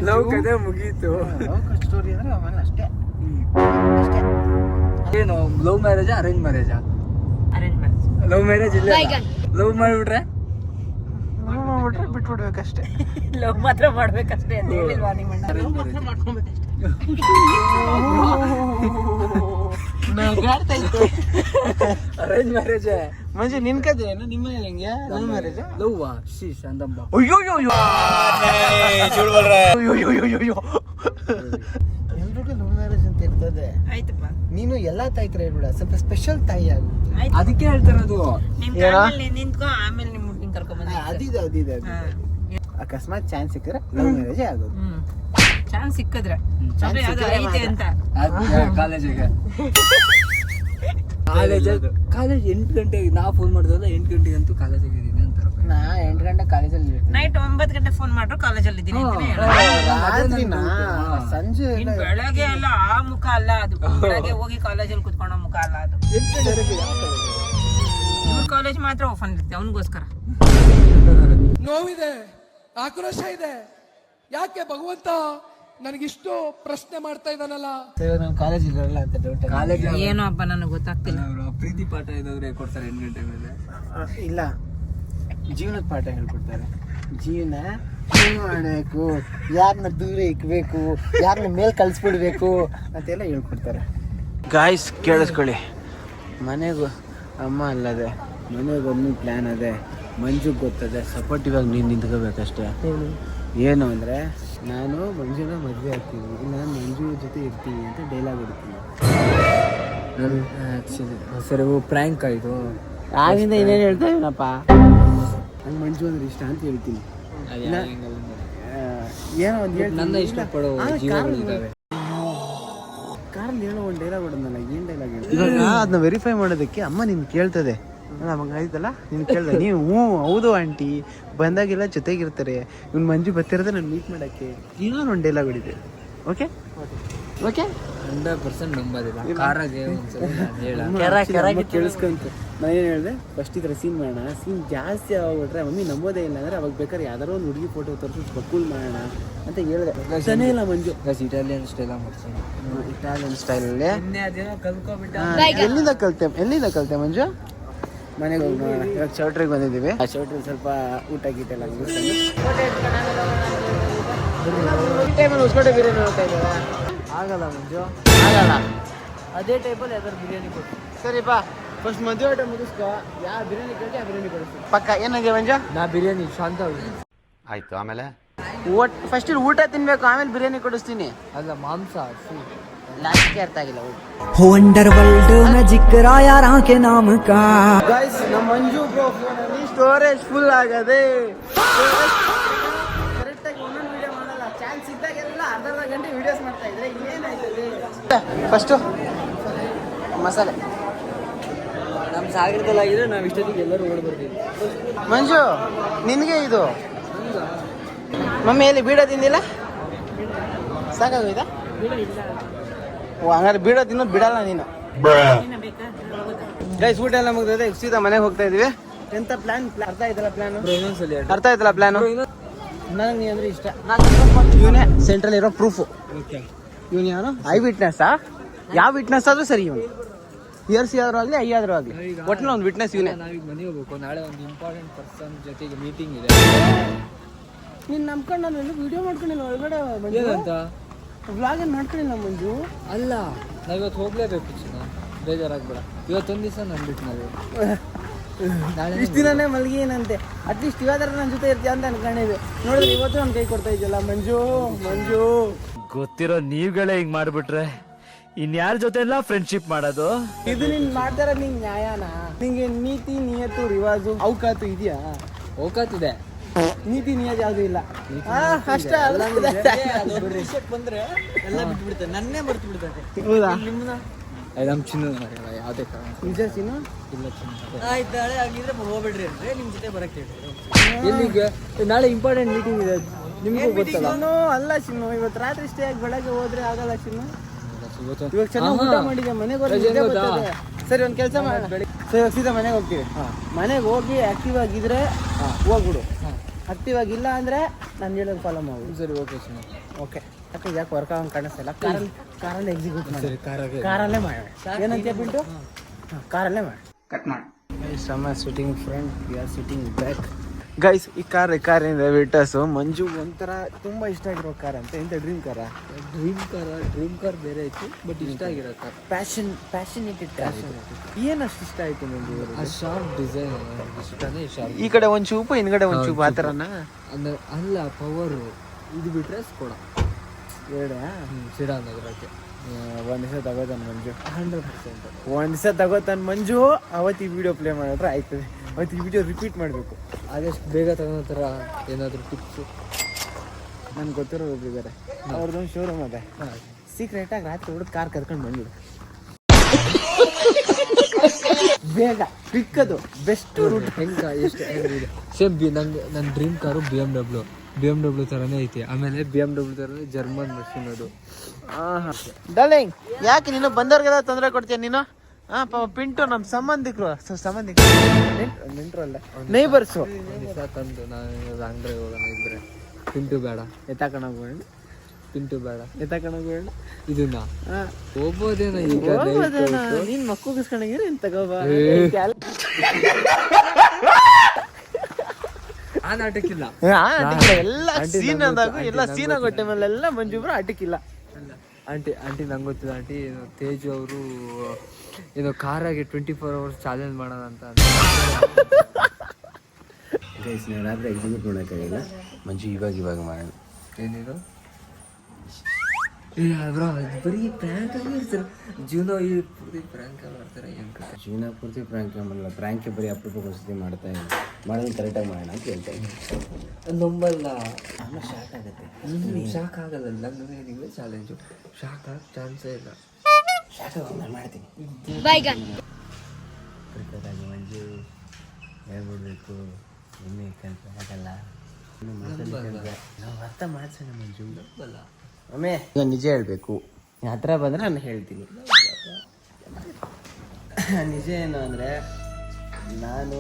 ಲವ್ ಕಥೆ ಮುಗೀತು. ಸ್ಟೋರಿ ಅಂದ್ರೆ ಅವನ್ ಅಷ್ಟೇ. ಏನು ಲವ್ ಮ್ಯಾರೇಜಾ ಅರೇಂಜ್ ಮ್ಯಾರೇಜಾ? Arrange marriage. ಲವ್ ಮ್ಯಾರೇಜ್ ಇಲ್ಲ, ಲವ್ ಮಾಡಿಬಿಟ್ರೆ ಬಿಟ್ಬಿಡ್ಬೇಕಷ್ಟೇ. ಲವ್ ಮಾತ್ರ ಮಾಡ್ಬೇಕಷ್ಟೇ ಅಂತ ಹೇಳಿಲ್ವಾ ನಿಮ್ಮ ಅಣ್ಣ? Arrange marriage. ಮಂಜು ನಿನ್ ಕತೆ ಏನು? ನಿಮ್ಮ ಹೆಂಗೆ ಲವ್ ಮ್ಯಾರೇಜ್? ಲವ್ ಶೀಶ್ ಅಂತಮ್ಮ. ಎಲ್ರಿಗೂ ಲವ್ ಮ್ಯಾರೇಜ್ ಅಂತ ಇರ್ತದೆ. ಆಯ್ತಪ್ಪ, ನೀನು ಎಲ್ಲಾ ತಾಯಿ ತರ ಹೇಳ್ಬಿಡ, ಸ್ವಲ್ಪ ಸ್ಪೆಷಲ್ ತಾಯಿ ಆಗು. ಅದಕ್ಕೆ ಹೇಳ್ತಿರೋದು. ನಿಮ್ ಕಾಲಲ್ಲಿ ನಿಂತ್ಕೊ, ಆಮೇಲೆ ನಿಮ್ ಹುಡ್ಗಿನ ಕರ್ಕೊಂಡ್ ಬಂದ. ಅದಿದೆ ಅಕಸ್ಮಾತ್ ಚಾನ್ಸ್ ಸಿಕ್ಕರೆ ಲವ್ ಮ್ಯಾರೇಜ್ ಆಗೋದು. ಚಾನ್ಸ್ ಸಿಕ್ಕಿದ್ರೆ ಅದು ಐತೆ ಅಂತ. ಕಾಲೇಜಿಗೆ ಕಾಲೇಜ್ 8 ಗಂಟೆಗೆ ನಾ ಫೋನ್ ಮಾಡಿದ್ವಲ್ಲ, 8 ಗಂಟೆಗೆ ಅಂತೂ ಕಾಲೇಜಿಗೆ ಇದೀನಿ ಅಂತಾರೆ. ನಾ 8 ಗಂಟೆ ಕಾಲೇಜಲ್ಲಿ ಇರ್ತೀನಿ. ನೈಟ್ 9 ಗಂಟೆ ಫೋನ್ ಮಾಡ್ರು ಕಾಲೇಜಲ್ಲಿ ಇದ್ದೀನಿ ಅಂತಾನೆ ಹೇಳೋದು. ರಾತ್ರಿನಾ ಸಂಜೆ ಇನ್ ಬೆಳಗ್ಗೆ ಎಲ್ಲ ಆ ಮುಖ ಅಲ್ಲ ಅದು, ಬೆಳಗ್ಗೆ ಹೋಗಿ ಕಾಲೇಜಲ್ಲಿ ಕುತ್ಕೊಳ್ಳೋ ಮುಖ ಅಲ್ಲ ಅದು. ಇವ್ರ ಕಾಲೇಜ್ ಮಾತ್ರ ಓಪನ್ ಇರುತ್ತೆ ಅವನಿಗೋಸ್ಕರ. ನೋವಿದೆ, ಆಕ್ರೋಶ ಇದೆ. ಯಾಕೆ ಭಗವಂತ ನನಗಿಷ್ಟು ಪ್ರಶ್ನೆ ಮಾಡ್ತಾ ಇದ್ದಾನಲ್ಲ? ನಾನು ಕಾಲೇಜ್ ಇರಲ್ಲ ಅಂತ ಡೌಟ್. ಕಾಲೇಜ್ ಏನೋ ಹಬ್ಬ ನನಗೆ ಗೊತ್ತಾಗ್ತಿಲ್ಲ. ಪ್ರೀತಿ ಪಾಠ ಇದಾದ್ರೆ ಕೊಡ್ತಾರೆ 8 ಗಂಟೆ ಮೇಲೆ. ಇಲ್ಲ, ಜೀವನದ ಪಾಠ ಹೇಳ್ಕೊಡ್ತಾರೆ. ಜೀವನ ಏನ್ ಮಾಡಬೇಕು, ಯಾರನ್ನ ದೂರ ಇಕ್ಬೇಕು, ಯಾರನ್ನ ಮೇಲ್ ಕಳ್ಸ್ಬಿಡ್ಬೇಕು ಅಂತೆಲ್ಲ ಹೇಳ್ಕೊಡ್ತಾರೆ. ಗಾಯ್ಸ್ ಕೇಳಿಸ್ಕೊಳ್ಳಿ, ಮನೆಗೂ ಅಮ್ಮ ಅಲ್ಲದೆ ಮನೆಗೊಂದು ಪ್ಲ್ಯಾನ್ ಅದೇ. ಮಂಜುಗೆ ಗೊತ್ತದೆ, ಸಪೋರ್ಟಿವ್ ಆಗಿ ನೀನು ನಿಂತ್ಕೋಬೇಕಷ್ಟೇ. ಏನು ಅಂದರೆ, ನಾನು ಮಂಜುನ ಮದುವೆ ಆಗ್ತೀನಿ, ಇಲ್ಲ ನಾನು ಮಂಜು ಜೊತೆ ಇರ್ತೀನಿ ಅಂತ ಡೈಲಾಗ್ ಹೊಡಿತೀನಿ. ಸರಿ, ಪ್ರ್ಯಾಂಕ್ ಆಯಿತು. ಆಗಿಂದ ಇನ್ನೇನು ಹೇಳ್ತಾ ಇದ್ದೀನಪ್ಪ, ನಂಗೆ ಮಂಜು ಅಂದ್ರೆ ಇಷ್ಟ ಅಂತ ಹೇಳ್ತೀನಿ. ಏನೋ ಒಂದು ನನ್ನ ಇಷ್ಟಪಡೋ ಜೀವಗಳು ಇದ್ದಾವೆ. ಕಾರಲ್ಲಿ ಏನೋ ಒಂದು ಡೈಲಾಗ್ ಹೊಡೆದಲ್ಲ, ಏನು ಡೈಲಾಗ್ ಹೇಳಿ? ಇವಾಗ ಅದನ್ನ ವೆರಿಫೈ ಮಾಡೋದಕ್ಕೆ ಅಮ್ಮ ನಿನ್ ಕೇಳ್ತದೆ, ನಮಗೆ ಆಯ್ತಲ್ಲ ನೀನು ಕೇಳ್ದೆ, ನೀವು ಹ್ಞೂ ಹೌದು ಆಂಟಿ ಬಂದಾಗೆಲ್ಲ ಜೊತೆಗಿರ್ತಾರೆ, ಇವ್ನು ಮಂಜು ಬರ್ತಿರೋದೆ ನಾನು ಮೀಟ್ ಮಾಡೋಕ್ಕೆ, ಏನೋ ಒಂದು ಡೈಲಾಗ್ ಹೊಡಿದೆ. ಓಕೆ ಓಕೆ 100% ನಂಬೋದಿಲ್ಲ. ಕಾರಾಗೆ ಕೇಳಿಸ್ಕೊಂತ ನಾನೇನು ಹೇಳಿದೆ, ಫಸ್ಟ್ ಈ ಥರ ಸೀನ್ ಮಾಡೋಣ, ಸೀನ್ ಜಾಸ್ತಿ ಆಗ್ಬಿಟ್ರೆ ಮಮ್ಮಿ ನಂಬೋದೇ ಇಲ್ಲ ಅಂದರೆ ಅವಾಗ ಬೇಕಾದ್ರೆ ಯಾವ್ದಾರು ಒಂದು ಹುಡುಗಿ ಫೋಟೋ ತೋರಿಸಿ ಬಕ್ಕೂಲ್ ಮಾಡೋಣ ಅಂತ ಹೇಳಿದೆ. ಅಷ್ಟೇ ಇಲ್ಲ ಮಂಜು ಇಟಾಲಿಯನ್ ಸ್ಟೈಲ್ ಮಾಡ್ತೀನಿ. ಇಟಾಲಿಯನ್ ಸ್ಟೈಲಲ್ಲಿ ಅದೇನೋ ಕಲ್ತ್ಕೊಬಿಟ್ಟ. ಎಲ್ಲಿಂದ ಕಲಿತೆ ಮಂಜು? ಮನೆಗೆ ಹೋಗಿ ನೋಡೋಣ. ಇವಾಗ ಚೌಟ್ರಿಗೆ ಬಂದಿದ್ದೀವಿ. ಆ ಚೌಟ್ರಿಗೆ ಸ್ವಲ್ಪ ಊಟ ಗೀಟೆಲ್ಲ ಹೊಸ್ಕೋಟೆ ಬಿರಿಯಾನಿ ಹೋಗ್ತಾ ಇದ್ದೀವಿ. ಆಗಲ್ಲ ಮಂಜು, ಆಗಲ್ಲ. ಅದೇ ಟೈಪಲ್ಲಿ ಯಾವ್ದಾದ್ರು ಬಿರಿಯಾನಿ ಕೊಟ್ಟು. ಸರಿಪ್ಪ, ಫಸ್ಟ್ ಮದುವೆ ಊಟ ಮುಗಿಸ್ಕೊ, ಯಾವ ಬಿರಿಯಾನಿ ಕೇಳ್ತಿ ಆ ಬಿರಿಯಾನಿ ಕೊಡಿಸ್ತೀವಿ ಪಕ್ಕ. ಏನಾಗಿದೆ ಮಂಜು? ನಾ ಬಿರಿಯಾನಿ ಶಾಂತ ಆಯ್ತು. ಆಮೇಲೆ ಫಸ್ಟ್ ಊಟ ತಿನ್ಬೇಕು, ಆಮೇಲೆ ಬಿರಿಯಾನಿ ಕೊಡಿಸ್ತೀನಿ. ಅಲ್ಲ ಮಾಂಸ ಲಾಸ್ಟ್ಗೆ ಅರ್ಥ ಆಗಿಲ್ಲ ಹೋಗಿ. वंडर वर्ल्ड में जिक्र आया राह के नाम का ಗೈಸ್ ನಮ್ಮ ಮಂಜು ಬ್ರೋ ಫೋನಲ್ಲಿ ಸ್ಟೋರೇಜ್ ಫುಲ್ ಆಗದೆ. ಕರೆಕ್ಟಾಗಿ ಒಂದೊಂದು ವಿಡಿಯೋ ಮಾಡಲ್ಲ, ಚಾನ್ಸ್ ಇದ್ದಾಗೆಲ್ಲ ಅರ್ಧ ಗಂಟೆ ವಿಡಿಯೋಸ್ ಮಾಡ್ತಾ ಇದ್ರೆ ಏನಾಯ್ತದೆ. ಫಸ್ಟು ಮಸಾಲೆ ನಮ್ಮ ಸಾಗರದಲ್ಲಿ ಆಗಿದ್ರೆ ನಾವು ಇಷ್ಟೊತ್ತಿಗೆ ಎಲ್ಲರೂ ಓಡಿ ಬರ್ತೀವಿ. ಮಂಜು ನಿನಗೆ ಇದು ಮಮ್ಮಿ ಎಲ್ಲಿ ಬೀಡ ತಿಂದಿಲ್ಲ? ಸಾಕಾಗೋಯ್ತಾ? ಓ ಹಂಗಾರೆ ಬೀಡ ತಿನ್ನೋದು ಬಿಡಲ್ಲ ನೀನು. ಗೈಸ್ ಊಟ ಎಲ್ಲ ಮುಗಿದ್ರೆ ಸೀದಾ ಮನೆಗೆ ಹೋಗ್ತಾ ಇದೀವಿ. ಎಂತ ಪ್ಲಾನ್ ಅರ್ಥ ಆಯ್ತಲ್ಲ ಪ್ಲಾನ್? ಇನ್ನೊಂದ್ಸಲಿ ಅರ್ಥ ಆಯ್ತಲ್ಲ ಪ್ಲಾನು? ನನಗೆ ನೀ ಅಂದ್ರೆ ಇಷ್ಟ. ಇವನೇ ಸೆಂಟ್ರಲ್ ಇರೋ ಪ್ರೂಫು. ಇವನು ಯಾರು? ಐ ವಿಟ್ನೆಸ್ಸಾ? ಯಾವ ವಿಟ್ನೆಸ್ ಆದ್ರೂ ಸರಿ ಇವನು. ಇಯರ್ಸಿ ಆದ್ರೂ ಆಗಲಿ ಐ ಆದ್ರೂ ಆಗಲಿ ಒಟ್ಟಿನ ಒಂದು ವಿಟ್ನೆಸ್ ಇವನೇ. ನಾವೀಗ ಮನೆಗೆ ಹೋಗ್ಬೇಕು. ನಾಳೆ ಒಂದು ಇಂಪಾರ್ಟೆಂಟ್ ಪರ್ಸನ್ ಜೊತೆಗೆ ಮೀಟಿಂಗ್ ಇದೆ. ನೀನು ನಂಬ್ಕೊಂಡು ನಾನು ಎಲ್ಲ ವಿಡಿಯೋ ಮಾಡ್ಕೊಂಡಿಲ್ಲ ಒಳಗಡೆ. ಏನಂತ ವ್ಲಾಗ್ ಏನು ಮಾಡ್ಕೊಂಡಿಲ್ಲ ಮಂಜು. ಅಲ್ಲ, ನಾವು ಇವತ್ತು ಹೋಗ್ಲೇಬೇಕು ಚಿನ್ನ, ಬೇಜಾರಾಗ್ಬೇಡ. ಇವತ್ತೊಂದು ದಿವಸ ನಾನು ಬಿಟ್ಟು ನಾವು ನಾಳೆ ಇಷ್ಟು ದಿನನೇ ಮಲ್ಗಿ ಏನಂತೆ, ಅಟ್ಲೀಸ್ಟ್ ಇವಾದ್ರೆ ನನ್ನ ಜೊತೆ ಇರ್ತೀಯ ಅಂತ ಅನ್ಕೊಂಡಿದ್ದೆ. ನೋಡಿದ್ರೆ ಇವತ್ತು ನನ್ನ ಕೈ ಕೊಡ್ತಾ ಇದೆಯಲ್ಲ ಮಂಜು. ಮಂಜು ಗೊತ್ತಿರೋ ನೀವುಗಳೇ ಹಿಂಗ್ ಮಾಡ್ಬಿಟ್ರೆ ಇನ್ಯಾರ ಜೊತೆ ಎಲ್ಲ ಫ್ರೆಂಡ್ಶಿಪ್ ಮಾಡೋದು? ಇದು ನೀನ್ ಮಾಡ್ತಾರ ನಿಂಗೆ ನ್ಯಾಯನಾ? ನಿಂಗೆ ನೀತಿ ನಿಯತ್ತು ರಿವಾಜು ಅವಕಾತು ಇದೆಯಾ? ಹೋಗ್ತಿದೆ. ನೀತಿ ನಿಯತ್ ಯಾವ್ದು ಇಲ್ಲ. ಅಷ್ಟ ಅಲ್ಲ ಬಂದ್ರೆ ಎಲ್ಲ ಬಿಟ್ಬಿಡ್ತಾರೆ, ನನ್ನೇ ಮರ್ತು ಬಿಡ್ತಾರೆ. ಹೌದಾ? ನಮ್ಮ ಚಿನ್ನ ಯಾವುದೇ ಕಾರಣ ನಿಜ ಸಿನು ಇಲ್ಲ ಚಿನ್ನ. ಆಯ್ತಾಳೆ ಹಾಗಿದ್ರೆ ಹೋಗ್ಬೇಡ್ರಿ ಅಂದ್ರೆ ನಿಮ್ಮ ಜೊತೆ ಬರಕ್ಕೆ ಹೇಳಿ. ಎಲ್ಲಿಗೆ? ನಾಳೆ ಇಂಪಾರ್ಟೆಂಟ್ ಮೀಟಿಂಗ್ ಇದೆ, ನಿಮ್ಗೂ ಗೊತ್ತಲ್ಲ. ಚಿನ್ನು ಅಲ್ಲ ಚಿನ್ನು, ಇವತ್ತು ರಾತ್ರಿ ಸ್ಟೇ ಆಗಿ ಬೆಳಗ್ಗೆ ಹೋದ್ರೆ ಆಗಲ್ಲ ಚಿನ್ನು. ಇವಾಗ ಚೆನ್ನಾಗಿ ಊಟ ಮಾಡಿದೆ, ಮನೆಗೆ ಹೋಗಿ. ಸರಿ ಒಂದ್ ಕೆಲಸ ಮಾಡೋಣ, ಸೊ ಇವಾಗ ಸೀದಾ ಮನೆಗೆ ಹೋಗ್ತೀವಿ. ಮನೆಗೆ ಹೋಗಿ ಆಕ್ಟಿವ್ ಆಗಿದ್ರೆ ಹೋಗ್ಬಿಡು, ಆಕ್ಟಿವ್ ಆಗಿಲ್ಲ ಅಂದ್ರೆ ನಾನು ಹೇಳೋದು ಫಾಲೋ ಮಾಡು. ಸರಿ ಓಕೆ ಚಿನ್ನ. ಓಕೆ ಯಾಕೆ ವರ್ಕ್ ಆಗಂಗೆ ಕಾಣಿಸ್ತಿಲ್ಲ. ಕಾರಲ್ಲಿ ಎಕ್ಸಿಕ್ಯೂಟ್ ಮಾಡಿ, ಕಾರಲ್ಲೇ ಮಾಡೋಣ. ಏನಂತ ಬಿಟ್ಟು ಕಾರಲ್ಲೇ ಮಾಡಿ ಕಟ್ ಮಾಡಿ. ಸಮ sitting front, we are sitting back. Guys ಈ ಕಾರ್ ಏನಿದೆ ವಿಟಸು, ಮಂಜು ಒಂಥರ ತುಂಬಾ ಇಷ್ಟ ಆಗಿರೋ ಕಾರ್ ಅಂತ. ಇಂಥ ಡ್ರೀಮ್ ಕಾರ್ ಬೇರೆ ಇತ್ತು, ಬಟ್ ಇಷ್ಟ ಆಗಿರೋ ಕಾರ್. ಪ್ಯಾಷನೇಟೆಡ್ ಕಾರ್. ಏನಷ್ಟು ಇಷ್ಟ ಆಯ್ತು ಮಂಜು? ಆ ಶಾರ್ಪ್ ಡಿಸೈನ್ ಇಷ್ಟನೇ. ಶಾರ್ಪ್ ಈ ಕಡೆ ಒಂದು ಚೂಪು, ಹಿಂದ್ಗಡೆ ಒಂದು ಚೂಪು, ಆ ಥರನ ಅಲ್ಲ. ಪವರು ಇದು ಬಿಟ್ರೆ ಸ್ಕೋಡ ಎರಡೇ ಸಿಡಾನ್ ಅದಕ್ಕೆ. ಒಂದು ದಿವಸ ತಗೋತಾನೆ ಮಂಜು, 100%. ಒಂದು ದಿವಸ ತಗೋತಾನೆ ಮಂಜು. ಅವತ್ತು ಈ ವಿಡಿಯೋ ಪ್ಲೇ ಮಾಡಿದ್ರೆ ಆಯ್ತದೆ. ಅವತ್ತು ಈ ವಿಡಿಯೋ ರಿಪೀಟ್ ಮಾಡಬೇಕು. ಆದಷ್ಟು ಬೇಗ ತಗೊಳ್ಳೋ ಥರ ಏನಾದರೂ ಟಿಪ್ಸು ನನ್ಗೆ ಗೊತ್ತಿರೋ ಒಬ್ರು ಇದ್ದಾರೆ, ಅವ್ರದ್ದೊಂದು ಶೋರೂಮ್ ಅದೇ. ಸೀಕ್ರೆಟಾಗಿ ರಾತ್ರಿ ಹುಡುಗ ಕಾರ್ ಕರ್ಕೊಂಡು ಬಂದ್ಬಿಡು. ಬೇಗ ಕ್ವಿಕ್ಕದು ಬೆಸ್ಟ್ ರೂಟ್. ಹೆಂಗೆ ಎಷ್ಟು ಹೆಂಗಿದೆ ಸೇಮ್ ನನ್ನ dream car B M W ಥರನೇ ಐತಿ. ಆಮೇಲೆ ಬಿ ಎಮ್ ಡಬ್ಲ್ಯೂ ಥರನೇ ಜರ್ಮನ್ ಮಷಿನ್ ಅದು. ಡಾರ್ಲಿಂಗ್ ಯಾಕೆ ನೀನು ಬಂದವ್ರಿಗೆಲ್ಲ ತೊಂದರೆ ಕೊಡ್ತೀಯ ನೀನು? ಪಿಂಟು ನಮ್ಮ ಸಂಬಂಧಿಕರು ನೆಂಟರು ಅಲ್ಲ, ನೇಬರ್ಸು. ದಿವಸ ತಂದು ನಾನು ಲಾಂಗ್ ಡ್ರೈವ್ ಹೋಗೋಣ ಇದ್ರೆ ಪಿಂಟು ಬೇಡ, ಎತ್ತಾಕೊಂಡೋಗೋಣ. ಪಿಂಟು ಬೇಡ, ಎತ್ತಾಕೊಂಡೋಗೋಣ. ಇದನ್ನ ಹೋಗ್ಬೋದೇನೋ ಈಗ. ನೀನ್ ಮಕ್ಕಳಿಸ್ಕೊಂಡಾಗಿರ ಏನ್ ತಗೋಬಾ. ಆ ನಾಟಕ್ಕಿಲ್ಲ, ಎಲ್ಲ ಸೀನ್ ಅಂದಾಗ ಎಲ್ಲ ಸೀನ್ ಆಗೋ ಟೈಮಲ್ಲೆಲ್ಲ ಮಂಜುಬ್ರು ಆಟಕ್ಕಿಲ್ಲ. ಆಂಟಿ ನಂಗೆ ಗೊತ್ತಿಲ್ಲ. ಆಂಟಿ ಏನು ತೇಜು ಅವರು ಏನೋ ಕಾರಾಗಿ 24 hours ಚಾಲೆಂಜ್ ಮಾಡೋಣ ಅಂತ. ರಾತ್ರಿ ಎಕ್ಸಿಕ್ಯೂಟ್ ಮಾಡೋಕ್ಕಾಗಿಲ್ಲ ಮಂಜು, ಇವಾಗ ಮಾಡೋಣ. ಏನಿದು ಬ್ರೋ, ಬರೀ ಪ್ರ್ಯಾಂಕ್ ಆಗಿ ಇರ್ತಾರೆ ಜೀವನ. ಈ ಪೂರ್ತಿ ಪ್ರ್ಯಾಂಕ್ ಮಾಡ್ತಾರೆ. ಏನು ಕತೆ? ಜೀವನ ಪೂರ್ತಿ ಪ್ರಾಂಕ್ ಮಾಡಲ್ಲ, ಪ್ರಾಂಕ್ ಬರೀ ಅಪರೂಪಕ್ಕೊಂದ್ಸತಿ ಮಾಡ್ತಾ ಇಲ್ಲ. ಮಾಡೋದು ಕರೆಕ್ಟಾಗಿ ಮಾಡೋಣ ಅಂತ ಹೇಳ್ತಾ ಇದ್ದೀನಿ. ನಂಬಲ್ಲ, ಆಮೇಲೆ ಶಾಕ್ ಆಗುತ್ತೆ. ಶಾಕ್ ಆಗಲ್ಲ. ನಂಗೆ ನಿಮಗೆ ಚಾಲೆಂಜು ಶಾಕ್ ಆಗ ಚಾನ್ಸೇ ಇಲ್ಲ. ಶಾಕ್ ನಾನು ಮಾಡ್ತೀನಿ. ಕ್ರಿಕೆಟಾಗಿ ಮಂಜು ಹೇಳ್ಬಿಡ್ಬೇಕು, ಒಮ್ಮೆ ಕಂತ ಆಗಲ್ಲ. ನಾವು ಅರ್ಥ ಮಾಡ್ಸೋಣ ಮಂಜು. ನಂಬಲ್ಲ ಒಮ್ಮೆ ಈಗ ನಿಜ ಹೇಳ್ಬೇಕು. ಹತ್ರ ಬಂದ್ರೆ ನಾನು ಹೇಳ್ತೀನಿ. ನಿಜ ಏನು ಅಂದರೆ, ನಾನು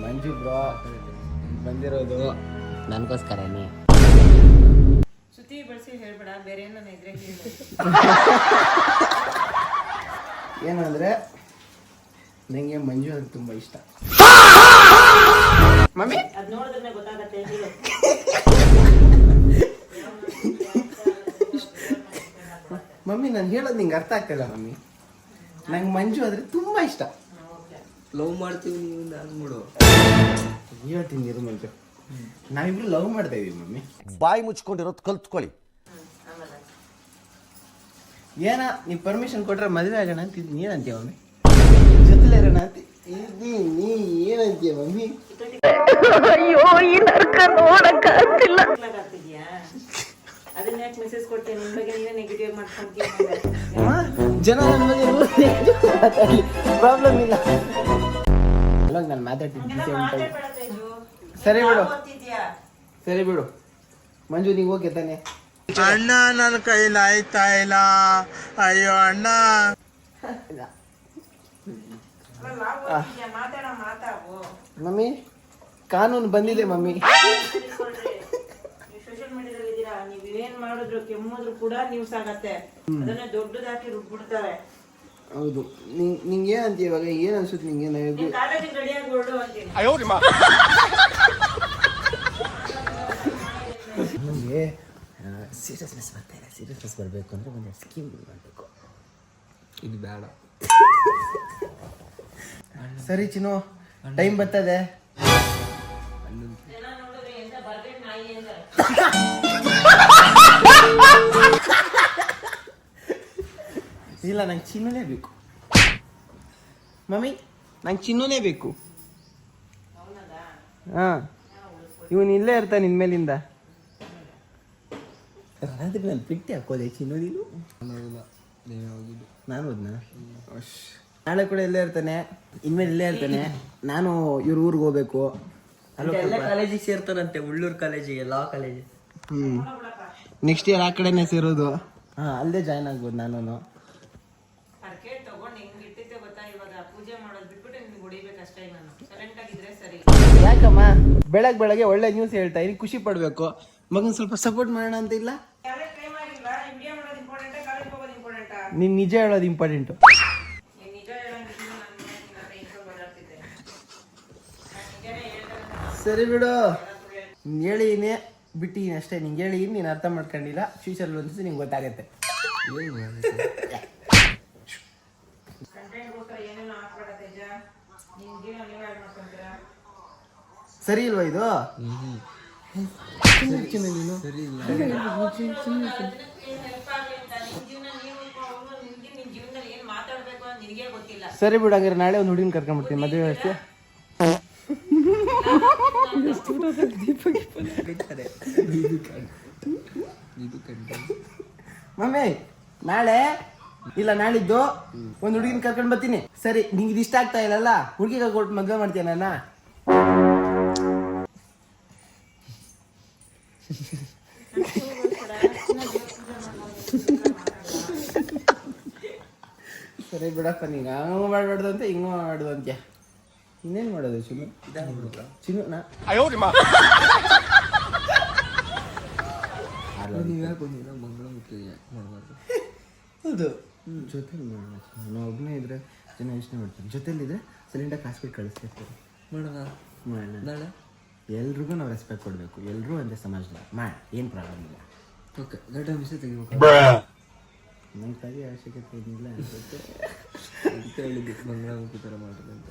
ಮಂಜು ಬ್ರೋ ಬಂದಿರೋದು ನನಗೋಸ್ಕರನೇ. ಸುತ್ತಿ ಬಳಸಿ ಹೇಳ್ಬೇಡ, ಬೇರೆ ನನ್ನ ಇದ್ರೆ ಏನು ಅಂದರೆ, ನನಗೆ ಮಂಜು ಅಂದ್ರೆ ತುಂಬ ಇಷ್ಟ. ಮಮ್ಮಿ ಅದ್ ನೋಡಿದ್ರೆ ಗೊತ್ತಾಗತ್ತೆ. ಮಮ್ಮಿ ನಾನು ಹೇಳೋದು ನಿಂಗೆ ಅರ್ಥ ಆಗ್ತಿಲ್ಲ ಮಮ್ಮಿ. ನಂಗೆ ಮಂಜು ಅಂದರೆ ತುಂಬ ಇಷ್ಟ. ಲವ್ ಮಾಡ್ತೀವಿ ನೀವು ಅಂದ್ಬಿಡು. ಹೇಳ್ತೀನಿ ಇರು ಮಂಜು, ನಾವಿಬ್ರು ಲವ್ ಮಾಡ್ತಾ ಇದೀವಿ ಮಮ್ಮಿ. ಬಾಯಿ ಮುಚ್ಕೊಂಡಿರೋದು ಕಲ್ತ್ಕೊಳ್ಳಿ. ಏನ ನೀವು ಪರ್ಮಿಷನ್ ಕೊಟ್ರೆ ಮದುವೆ ಆಗೋಣ ಅಂತ ಇದ್ದೀನಿ, ಏನಂತೀಯ ಮಮ್ಮಿ? ಜೊತೆಲೇ ಇರೋಣ ಅಂತ ನೀ ಏನಂತೀಯ ಮಮ್ಮಿ? ಅದನ್ನ ಯಾಕೆ ಮೆಸೇಜ್ ಕೊಡ್ತೇನೆ ನಿಮ್ಮ ಬಗ್ಗೆ ನೀವೇ ನೆಗೆಟಿವ್ ಮಾಡ್ಕೊಂತೀವಿ. ಜನ ನನ್ನ ಬಗ್ಗೆ ಪ್ರಾಬ್ಲಮ್ ಇಲ್ಲ. ಅಲ್ಲ ನಾನು ಮಾತಾಡ್ತಿದ್ದೆ. ಸರಿ ಬಿಡು, ಸರಿ ಬಿಡು. ಮಂಜು ನೀವು ಹೋಗಿ ತಾನೆ. ಅಣ್ಣ ನನ್ನ ಕೈಲಿ ಆಯ್ತಾ ಇಲ್ಲ, ಅಯ್ಯೋ ಅಣ್ಣ. ಮಮ್ಮಿ ಕಾನೂನು ಬಂದಿದೆ ಮಮ್ಮಿ. ಸೋಷಿಯಲ್ ಮೀಡಿಯಾದಲ್ಲಿ ಇದ್ದೀರಾ, ನೀವ್ ಏನ್ ಮಾಡಿದ್ರು ಕೆಮ್ಮೋದ್ರು ಕೂಡ ನ್ಯೂಸ್ ಆಗತ್ತೆ. ಅದನ್ನ ದೊಡ್ಡದಾಕಿ ರುಬ್ಬಿಡ್ತಾರೆ. ಹೌದು. ನಿಂಗೆ ಏನಂತ ಇವಾಗ ಏನ್ ಅನ್ಸುತ್ತೆ ನಿಂಗೆ? ಕಾಲೇಜಿಗೆ ರೆಡಿಯಾಗಿ ಹೊರಡು ಅಂತೀನಿ. ನಮಗೆ ಸೀರಿಯಸ್ನೆಸ್ ಬರ್ತಾ ಇಲ್ಲ. ಸೀರಿಯಸ್ನೆಸ್ ಬರಬೇಕು ಅಂದರೆ ಒಂದು ಸ್ಕೀಮ್ ಮಾಡಬೇಕು. ಇದು ಬೇಡ. ಸರಿ ಚಿನ್ನು, ಟೈಮ್ ಬರ್ತದೆ. ಇಲ್ಲ, ನಂಗೆ ಚಿನ್ನನೇ ಬೇಕು ಮಮ್ಮಿ, ನಂಗೆ ಚಿನ್ನನೇ ಬೇಕು. ಹಾ, ಇವನು ಇಲ್ಲೇ ಇರ್ತಾನೆ ಇನ್ಮೇಲಿಂದ. ರಾತ್ರಿ ನಾನು ಬಿಟ್ಟು ಹಾಕೋದೆ ಚಿನ್ನು. ನೀನು ನಾನು ಹೋದ್ನ ನಾಳೆ ಕೂಡ ಇಲ್ಲೇ ಇರ್ತಾನೆ, ಇನ್ಮೇಲೆ ಇಲ್ಲೇ ಇರ್ತಾನೆ. ನಾನು ಇವ್ರ ಊರಿಗೆ ಹೋಗ್ಬೇಕು. ಎಲ್ಲ ಕಾಲೇಜಿಗೆ ಸೇರ್ತಾರಂತೆ, ಉಳ್ಳೂರು ಕಾಲೇಜಿಗೆ, ಲಾ ಕಾಲೇಜ್. ನೆಕ್ಸ್ಟ್ ಇಯರ್ ಆ ಕಡೆನೇ ಸೇರೋದು. ಹಾ, ಅಲ್ಲೇ ಜಾಯ್ನ್ ಆಗ್ಬೋದು ನಾನು. ಅರ್ಕೆ ತಗೊಂಡು ಹೆಂಗ್ ಇಟ್ಟಿದ್ದೆ ಗೊತ್ತಾ? ಇವಾಗ ಪೂಜೆ ಮಾಡೋದು ಬಿಟ್ಬಿಟ್ಟು ನಿಮ್ಗೆ ಹೊಡಿಬೇಕಷ್ಟೇ. ನಾನು ಸೈಲೆಂಟ್ ಆಗಿದ್ರೆ ಸರಿ. ಯಾಕಮ್ಮ ಬೆಳಗ್ಗೆ ಒಳ್ಳೆ ನ್ಯೂಸ್ ಹೇಳ್ತಾ ಇರಿ, ಖುಷಿ ಪಡ್ಬೇಕು. ಮಗನ್ ಸ್ವಲ್ಪ ಸಪೋರ್ಟ್ ಮಾಡೋಣ ಅಂತ ಇಲ್ಲ? ನೀನ್ ನಿಜ ಹೇಳೋದು ಇಂಪಾರ್ಟೆಂಟು. ಸರಿ ಬಿಡು, ಹೇಳಿನೇ ಬಿಟ್ಟಿನಿ ಅಷ್ಟೇ. ನಿಂಗೆ ಹೇಳಿ ನೀನು ಅರ್ಥ ಮಾಡ್ಕೊಂಡಿಲ್ಲ. ಫ್ಯೂಚರ್ ಒಂದ್ಸತಿ ನಿಂಗೆ ಗೊತ್ತಾಗತ್ತೆ. ಸರಿ ಇಲ್ವಾ ಇದು? ಸರಿ ಬಿಡು, ಹಂಗಾರೆ ನಾಳೆ ಒಂದು ಹುಡುಗಿನ ಕರ್ಕೊಂಡ್ಬಿಡ್ತೀನಿ ಮದುವೆ ವ್ಯವಸ್ಥೆ. ಮಮ್ಮಿ ನಾಳೆ ಇಲ್ಲ ನಾಳಿದ್ದು ಒಂದು ಹುಡುಗಿನ ಕರ್ಕೊಂಡು ಬರ್ತೀನಿ. ಸರಿ, ನಿಂಗೆ ಇದು ಇಷ್ಟ ಆಗ್ತಾ ಇಲ್ಲಲ್ಲ, ಹುಡುಗಿಗೆ ಕೊಟ್ಟು ಮದುವೆ ಮಾಡ್ತೀಯ ನನ್ನ? ಸರಿ ಬಿಡಪ್ಪ, ನೀನು ಹಂಗೂ ಮಾಡಬಾರ್ದು ಅಂತ ಹಿಂಗೂ ಮಾಡಬಾರ್ದು ಅಂತ್ಯ. ಇನ್ನೇನು ಮಾಡೋದು ಚಿನ್ನು? ಚಿನ್ನು ನಾ ಹೌದು, ಜೊತೆಲಿ ಮಾಡೋಣ. ನಾನು ಒಬ್ಬನೇ ಇದ್ರೆ ಜನ ಯೋಚನೆ ಮಾಡ್ತೀನಿ. ಜೊತೆಲಿದ್ರೆ ಸಿಲಿಂಡರ್ ಕಾಸ್ಬಿಟ್ಟು ಕಳಿಸ್ತಿರ್ತಾರೆ. ಮಾಡೋಣ ನಾಳೆ. ಎಲ್ರಿಗೂ ನಾವು ರೆಸ್ಪೆಕ್ಟ್ ಕೊಡಬೇಕು. ಎಲ್ಲರೂ ಒಂದೇ ಸಮಾಜದಲ್ಲಿ ಮಾಡಿ, ಏನು ಪ್ರಾಬ್ಲಮ್ ಇಲ್ಲ. ಓಕೆ, ಗಡ್ಡ ಮಿಷೆ ತೆಗಿಬೇಕು. ನನ್ನ ಕೈ ಅವಶ್ಯಕತೆ ಏನಿಲ್ಲ ಅನ್ಸುತ್ತೆ ಅಂತ ಹೇಳಿದ್ದು. ಮಂಗಳಮುಖಿ ಥರ ಮಾಡೋದು ಅಂತ.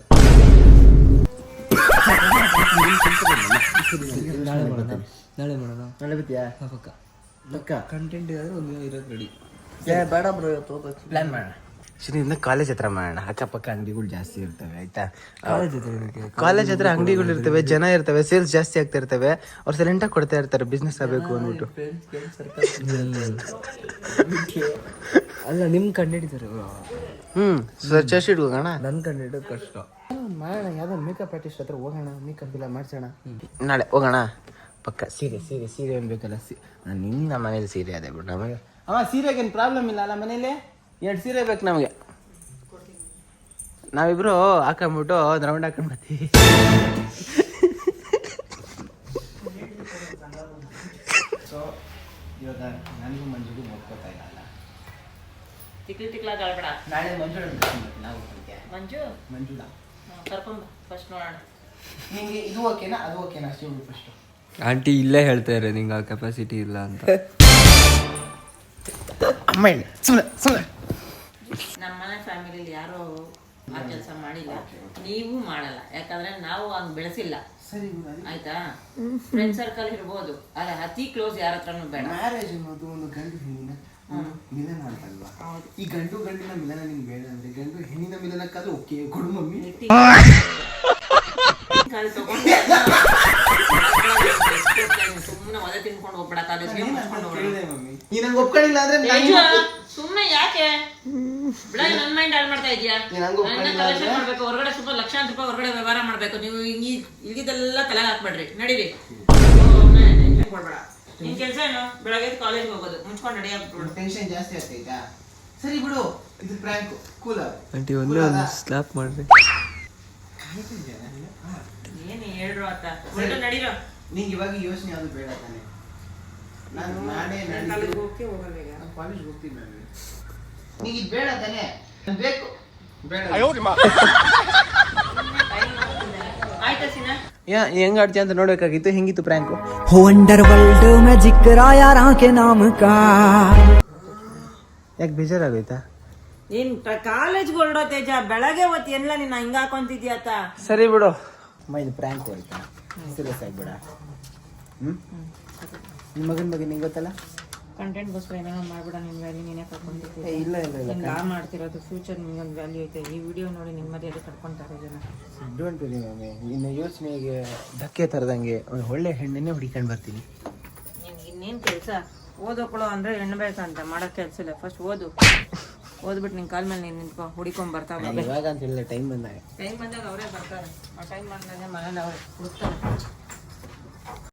ನಾಳೆ ಬರ್ತೀಯಾ? ಪಕ್ಕ ಪಕ್ಕ. ಕಂಟೆಂಟ್ ಇರೋದು ಒಂದು ಇರೋದು ರೆಡಿ. ಬೇಡ ಬ್ರೋ, ಇವತ್ತು ಪ್ಲ್ಯಾನ್ ಮಾಡೋಣ. ಶನಿಯಿಂದ ಕಾಲೇಜ್ ಹತ್ರ ಮಾಡೋಣ. ಅಕ್ಕಪಕ್ಕ ಅಂಗಡಿಗಳು ಜಾಸ್ತಿ ಇರ್ತವೆ, ಆಯ್ತಾ? ಕಾಲೇಜ್ ಹತ್ರ ಅಂಗಡಿಗಳು ಇರ್ತವೆ, ಜನ ಇರ್ತವೆ, ಸೇಲ್ಸ್ ಜಾಸ್ತಿ ಆಗ್ತಾ ಇರ್ತವೆ. ಅವ್ರು ಸೈಲೆಂಟಾಗಿ ಕೊಡ್ತಾ ಇರ್ತಾರೆ, ಬಿಸ್ನೆಸ್ ಆಗಬೇಕು ಅಂದ್ಬಿಟ್ಟು. ಅಲ್ಲ, ನಿಮ್ಮ ಕಂಡಿಡಿತಾರೆ. ಸರ್ ಚರ್ಚ್ ಹೋಗೋಣ. ನನ್ನ ಕಂಡಿಡೋದು ಕಷ್ಟ. ಮಾಡೋಣ, ಯಾವುದೋ ಮೇಕಪ್ ಆರ್ಟಿಸ್ಟ್ ಹತ್ರ ಹೋಗೋಣ, ಮೇಕಪ್ ಎಲ್ಲ ಮಾಡಿಸೋಣ. ನಾಳೆ ಹೋಗೋಣ ಪಕ್ಕ. ಸೀರೆ ಸೀರೆ ಸೀರೆ ಏನು ಬೇಕಲ್ಲ? ನಾನು ನಿನ್ನ ಮನೇಲಿ ಸೀರೆ ಅದೇ ಬಿಡು ನಮಗೆ. ಅವ ಸೀರೆಗೇನು ಪ್ರಾಬ್ಲಮ್ ಇಲ್ಲ ಅಲ್ಲ ಮನೇಲಿ? 2 ಸೀರೆ ಬೇಕು ನಮಗೆ. ನಾವಿಬ್ರು ಹಾಕೊಂಬಿಟ್ಟು ರೌಂಡ್ ಹಾಕೊಂಡು ಬರ್ತೀವಿ. ಸೊ ಇವಾಗ ನನಗೂ ಮಂಜುಗೂ ನೋಡ್ಕೋತಾ ಇಲ್ಲ. ತಿಕ್ಲಾಗಬೇಡ. ನಾಳೆ ಮಂಜು ನಾವು ಮಂಜುಳ ಕರ್ಕೊಂಬ ಫಸ್ಟ್ ನೋಡೋಣ. ನಿಮಗೆ ಇದು ಓಕೆನಾ ಅದು ಓಕೆನಾ ಅಷ್ಟೇ ಬಿಡು ಫಸ್ಟು. ಆಂಟಿ ಇಲ್ಲೇ ಹೇಳ್ತಾರೆ ನಿಂಗೆ ಆ ಕೆಪಾಸಿಟಿ ಇಲ್ಲ ಅಂತ. ಅಮ್ಮ ಹೇಳಿ ಸುಮ್ಮನೆ. ನಮ್ಮನೆ ಫ್ಯಾಮಿಲಿಲಿ ಯಾರು ಆ ಕೆಲಸ ಮಾಡಿಲ್ಲ, ನೀವು ಮಾಡಲ್ಲ. ಯಾಕಂದ್ರೆ ನಾವು ಹಂಗ್ ಬೆಳೆಸಿಲ್ಲ. ಸರಿ ಆಯ್ತಾ? ಫ್ರೆಂಡ್ ಸರ್ಕಲ್ ಇರ್ಬೋದು, ಅಲ್ಲ ಅತಿ ಕ್ಲೋಸ್ ಯಾರ ಹತ್ರನೂ ಬೇಡ. ಮ್ಯಾರೇಜ್ ಅನ್ನೋದು ಒಂದು ಗಂಡು ಹೆಣ್ಣಿನ ಮಿಲನ ಅಂತಲ್ವಾ? ಈ ಗಂಡಿನ ಮಿಲನ ನಿಮ್ಗೆ ಬೇಡ ಅಂದ್ರೆ ಗಂಡು ಹೆಣ್ಣಿನ ಮಿಲನಕ್ಕಾದ್ರೂ ಓಕೆ ಕೊಡು ಮಮ್ಮಿ. ಸುಮ್ಮನೆ ಒದೆ ತಿನ್ಕೊಂಡು ಹೋಗ್ಬೇಡ ಕಾಲೇಜ್ಗೆ. ನೀ ನಂಗೆ ಒಪ್ಕೊಂಡಿಲ್ಲ ಅಂದ್ರೆ ಸುಮ್ಮನೆ ಯಾಕೆ ಬಿಡ, ನನ್ ಮೈಂಡ್ ಹಾಳು ಮಾಡ್ತಾ ಇದೀಯಾ? ಕಲೆಕ್ಷನ್ ಮಾಡ್ಬೇಕು ಹೊರಗಡೆ, ಸುಮಾರು ಲಕ್ಷಾಂತರ ರೂಪಾಯಿ ಹೊರಗಡೆ ವ್ಯವಹಾರ ಮಾಡ್ಬೇಕು. ನೀವು ಇಲ್ಗಿದೆಲ್ಲ ತಲೆ ಹಾಕ್ಬೇಡ್ರಿ, ನಡೀರಿ. ಕೊಡ್ಬೇಡ. ನಿನ್ ಕೆಲ್ಸ ಏನು? ಬೆಳಗ್ಗೆ ಕಾಲೇಜ್ಗೆ ಹೋಗೋದು, ಮುಚ್ಕೊಂಡು ರೆಡಿ ಆಗ್ಬಿಟ್ಟು. ಟೆನ್ಷನ್ ಜಾಸ್ತಿ ಆಗ್ತೈತಾ? ಸರಿ ಬಿಡು, ಇದು ಪ್ರ್ಯಾಂಕ್ ಕೂಲ್. ಆಂಟಿ ಒಂದು ಸ್ಲಾಪ್ ಮಾಡ್ರಿ. ಏನು ಹೇಳ್ರು ಆತ, ನಡೀರೋ. ನಿಂಗೆ ಇವಾಗ ಯೋಚನೆ ಯಾವುದು ಬೇಡ ತಾನೆ? ನಾನು ನಾಳೆ ಕಾಲೇಜ್ಗೆ ಹೋಗ್ತೀವಿ, ಹೋಗೋಣ. ಕಾಲೇಜ್ಗೆ ಹೋಗ್ತೀನಿ ನಾನು. ನಿಂಗೆ ಇದು ಬೇಡ ತಾನೆ? ಬೇಕು ಬೇಡ. ಆಯ್ತಾ ಸೀನಾ? ಹೆಂಗ್ ಆಡ್ತೀಯ ಅಂತ ನೋಡ್ಬೇಕಾಗಿತ್ತು. ಹೆಂಗಿತ್ತು ಪ್ರ್ಯಾಂಕು? हो अंडर वर्ल्ड में जिक्र यारा के नाम का. ಯಾಕೆ ಬೇಜಾರಾಗೋಯ್ತಾ? ನೀನ್ ಕಾಲೇಜ್ಗೆ ಹೊರಡೋ ತೇಜ, ಬೆಳಗ್ಗೆ ಹೊತ್ತು ಎಲ್ಲ ನೀನ್ ಹಿಂಗ ಹಾಕೊಂತಿದ್ಯಾತ? ಸರಿ ಬಿಡು ಅಮ್ಮ, ಇದು ಪ್ರ್ಯಾಂಕ್ ಹೋಯ್ತಾ? ಸೀರಿಯಸ್ ಆಗ್ಬೇಡ. ನಿಮ್ಮ ಮಗನ ಬಗ್ಗೆ ನಿಂಗೆ ಗೊತ್ತಲ್ಲ? ಕಂಟೆಂಟ್ ಗೋಸ್ಕರ ಏನಾರ ಮಾಡ್ಬೇಡ. ನಿನ್ ವ್ಯಾಲ್ಯೂ ನೀನೇ ಕರ್ಕೊಂತಿದ್ದೆ. ಇಲ್ಲ ಇಲ್ಲ ಇಲ್ಲ, ನಿಂಗೆ ಮಾಡ್ತಿರೋದು ಫ್ಯೂಚರ್ ನಿಮ್ಗೊಂದು ವ್ಯಾಲ್ಯೂ ಐತೆ. ಈ ವಿಡಿಯೋ ನೋಡಿ ನಿಮ್ಮದಿಯಲ್ಲಿ ಕರ್ಕೊಂತಾರೆ ಜನ. ಡೋಂಟ್ ವೆರಿ ಮಮ್ಮಿ, ನಿನ್ನ ಯೋಚನೆಗೆ ಧಕ್ಕೆ ತರದಂಗೆ ಒಂದು ಒಳ್ಳೆ ಹೆಣ್ಣನ್ನೇ ಹುಡುಕೊಂಡು ಬರ್ತೀನಿ. ನಿನ್ಗೆ ಇನ್ನೇನು ಕೆಲಸ? ಓದೋಕೊಳ್ಳೋ ಅಂದ್ರೆ ಹೆಣ್ಣು ಬೇಕಂತ ಮಾಡೋ ಕೆಲಸ ಇಲ್ಲ. ಫಸ್ಟ್ ಓದ್ಬಿಟ್ಟು ನಿನ್ ಕಾಲ್ ಮೇಲೆ ನೀನು ನಿಂತ್ಕೊ, ಹುಡಿಕೊಂಡ್ ಬರ್ತಾವ. ಇವಾಗ ಅಂತ ಹೇಳಿಲ್ಲ, ಟೈಮ್ ಬಂದಾಗ. ಟೈಮ್ ಬಂದಾಗ ಅವರೇ ಬರ್ತಾರೆ. ಆ ಟೈಮ್ ಬಂದಾಗ ಮನೇಲಿ ಅವ್ರೆ ಹುಡುಕ್ತಾರೆ.